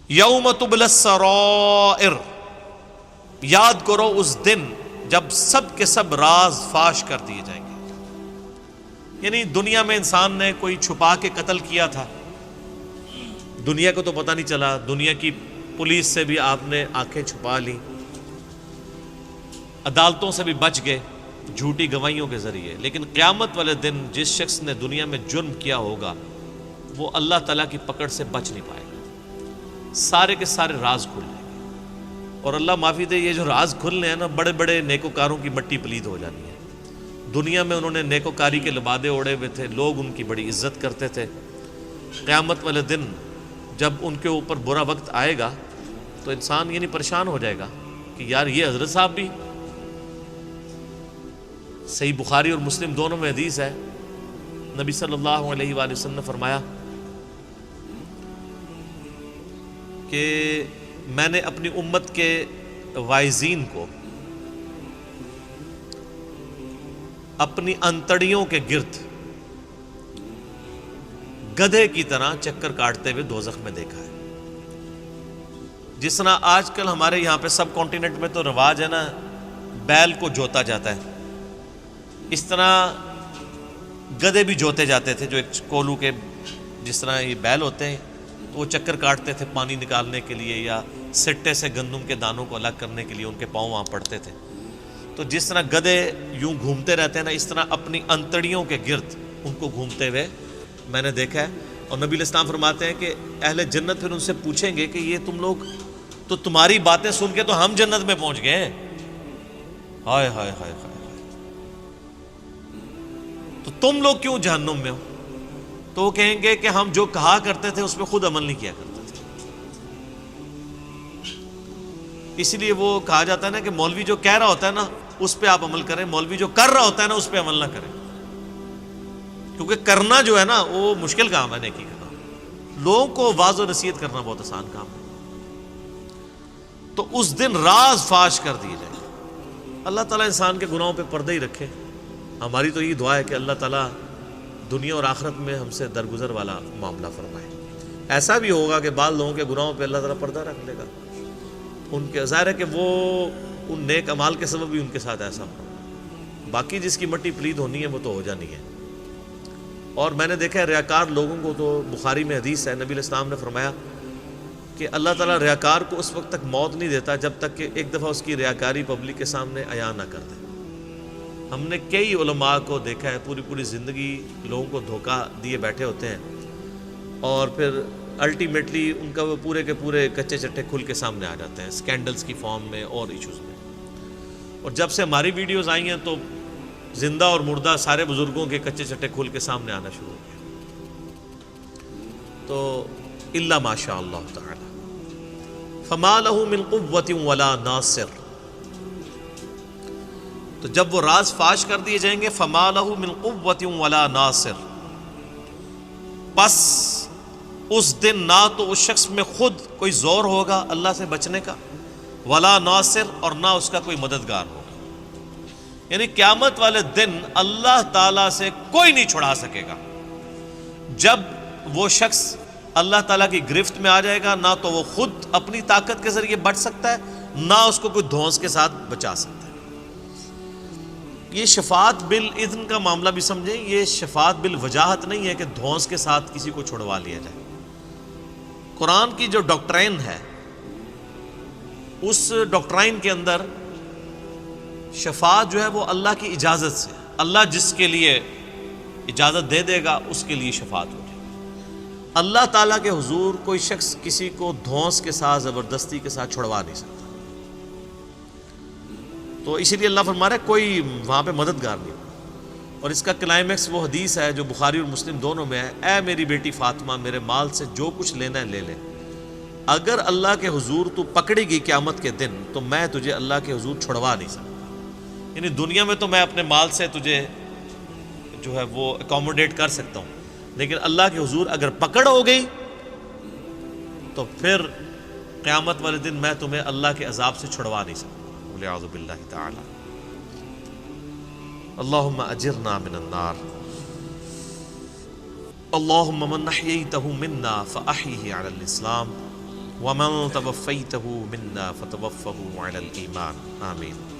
یوم تبلی السرائر، یاد کرو اس دن جب سب کے سب راز فاش کر دیے جائیں گے۔ یعنی دنیا میں انسان نے کوئی چھپا کے قتل کیا تھا، دنیا کو تو پتہ نہیں چلا، دنیا کی پولیس سے بھی آپ نے آنکھیں چھپا لی، عدالتوں سے بھی بچ گئے جھوٹی گواہیوں کے ذریعے، لیکن قیامت والے دن جس شخص نے دنیا میں جرم کیا ہوگا وہ اللہ تعالیٰ کی پکڑ سے بچ نہیں پائے گا، سارے کے سارے راز کھل جائیں گے۔ اور اللہ معافی دے، یہ جو راز کھلنے ہیں نا، بڑے بڑے نیکوکاروں کی مٹی پلید ہو جانی ہے۔ دنیا میں انہوں نے نیکوکاری کے لبادے اوڑے ہوئے تھے، لوگ ان کی بڑی عزت کرتے تھے، قیامت والے دن جب ان کے اوپر برا وقت آئے گا تو انسان یعنی پریشان ہو جائے گا کہ یار یہ حضرت صاحب بھی۔ صحیح بخاری اور مسلم دونوں میں حدیث ہے، نبی صلی اللہ علیہ وآلہ وسلم نے فرمایا کہ میں نے اپنی امت کے وائزین کو اپنی انتڑیوں کے گرد گدھے کی طرح چکر کاٹتے ہوئے دوزخ میں دیکھا ہے۔ جس طرح آج کل ہمارے یہاں پہ سب کانٹیننٹ میں تو رواج ہے نا، بیل کو جوتا جاتا ہے، اس طرح گدھے بھی جوتے جاتے تھے، جو ایک کولو کے جس طرح یہ بیل ہوتے ہیں تو وہ چکر کاٹتے تھے پانی نکالنے کے لیے، یا سٹے سے گندم کے دانوں کو الگ کرنے کے لیے ان کے پاؤں وہاں پڑتے تھے۔ تو جس طرح گدھے یوں گھومتے رہتے ہیں نا، اس طرح اپنی انتڑیوں کے گرد ان کو گھومتے ہوئے میں نے دیکھا ہے۔ اور نبی علیہ السلام فرماتے ہیں کہ اہل جنت پھر ان سے پوچھیں گے کہ یہ تم لوگ تو تمہاری باتیں سن کے تو ہم جنت میں پہنچ گئے ہیں، ہائے ہائے ہائے ہائے، تو تم لوگ کیوں جہنم میں ہو؟ تو وہ کہیں گے کہ ہم جو کہا کرتے تھے اس پہ خود عمل نہیں کیا کرتے تھے۔ اسی لیے وہ کہا جاتا ہے نا کہ مولوی جو کہہ رہا ہوتا ہے نا اس پہ آپ عمل کریں، مولوی جو کر رہا ہوتا ہے نا اس پہ عمل نہ کریں، کیونکہ کرنا جو ہے نا وہ مشکل کام ہے، نیکی کا کام۔ لوگوں کو واعظ و نصیحت کرنا بہت آسان کام ہے۔ تو اس دن راز فاش کر دیے جائیں گے۔ اللہ تعالیٰ انسان کے گناہوں پہ پردہ ہی رکھے۔ ہماری تو یہ دعا ہے کہ اللہ تعالیٰ دنیا اور آخرت میں ہم سے درگزر والا معاملہ فرمائے۔ ایسا بھی ہوگا کہ بعض لوگوں کے گناہوں پہ اللہ تعالیٰ پردہ رکھ لے گا، ان کے ظاہر ہے کہ وہ ان نیک اعمال کے سبب بھی ان کے ساتھ ایسا ہو، باقی جس کی مٹی پلید ہونی ہے وہ تو ہو جانی ہے۔ اور میں نے دیکھا ہے ریاکار لوگوں کو، تو بخاری میں حدیث ہے، نبی علیہ السلام نے فرمایا کہ اللہ تعالیٰ ریاکار کو اس وقت تک موت نہیں دیتا جب تک کہ ایک دفعہ اس کی ریاکاری پبلک کے سامنے عیاں نہ کر دے۔ ہم نے کئی علماء کو دیکھا ہے پوری زندگی لوگوں کو دھوکہ دیے بیٹھے ہوتے ہیں، اور پھر الٹیمیٹلی ان کا وہ پورے کے پورے کچے چٹے کھل کے سامنے آ جاتے ہیں، سکینڈلز کی فارم میں اور ایشوز میں۔ اور جب سے ہماری ویڈیوز آئی ہیں تو زندہ اور مردہ سارے بزرگوں کے کچے چٹے کھل کے سامنے آنا شروع ہو گیا۔ تو الا ماشاء اللہ تعالی فما له من قوت ولا ناصر، تو جب وہ راز فاش کر دیے جائیں گے، فما له من قوت ولا ناصر، بس اس دن نہ تو اس شخص میں خود کوئی زور ہوگا اللہ سے بچنے کا، ولا ناصر، اور نہ اس کا کوئی مددگار ہوگا۔ یعنی قیامت والے دن اللہ تعالیٰ سے کوئی نہیں چھڑا سکے گا۔ جب وہ شخص اللہ تعالیٰ کی گرفت میں آ جائے گا، نہ تو وہ خود اپنی طاقت کے ذریعے بچ سکتا ہے، نہ اس کو کوئی دھونس کے ساتھ بچا سکتا ہے۔ یہ شفاعت بالاذن کا معاملہ بھی سمجھیں، یہ شفاعت بالوجاہت نہیں ہے کہ دھونس کے ساتھ کسی کو چھڑوا لیا جائے۔ قرآن کی جو ڈاکٹرائن ہے، اس ڈاکٹرائن کے اندر شفاعت جو ہے وہ اللہ کی اجازت سے، اللہ جس کے لیے اجازت دے دے گا اس کے لیے شفاعت ہو جائے گی۔ اللہ تعالیٰ کے حضور کوئی شخص کسی کو دھونس کے ساتھ، زبردستی کے ساتھ چھڑوا نہیں سکتا۔ تو اسی لیے اللہ فرما رہا ہے کوئی وہاں پہ مددگار نہیں۔ اور اس کا کلائمیکس وہ حدیث ہے جو بخاری اور مسلم دونوں میں ہے، اے میری بیٹی فاطمہ، میرے مال سے جو کچھ لینا ہے لے لے، اگر اللہ کے حضور تو پکڑے گی قیامت کے دن تو میں تجھے اللہ کے حضور چھڑوا نہیں سکتا۔ یعنی دنیا میں تو میں اپنے مال سے تجھے جو ہے وہ اکوموڈیٹ کر سکتا ہوں، لیکن اللہ کے حضور اگر پکڑ ہو گئی تو پھر قیامت والے دن میں تمہیں اللہ کے عذاب سے چھڑوا نہیں سکتا۔ والعیاذ باللہ تعالی۔ اللہم اجرنا من النار، اللہم من احییتہ منا فاحیہ علی الاسلام ومن توفیتہ منا فتوفہ علی الایمان آمین.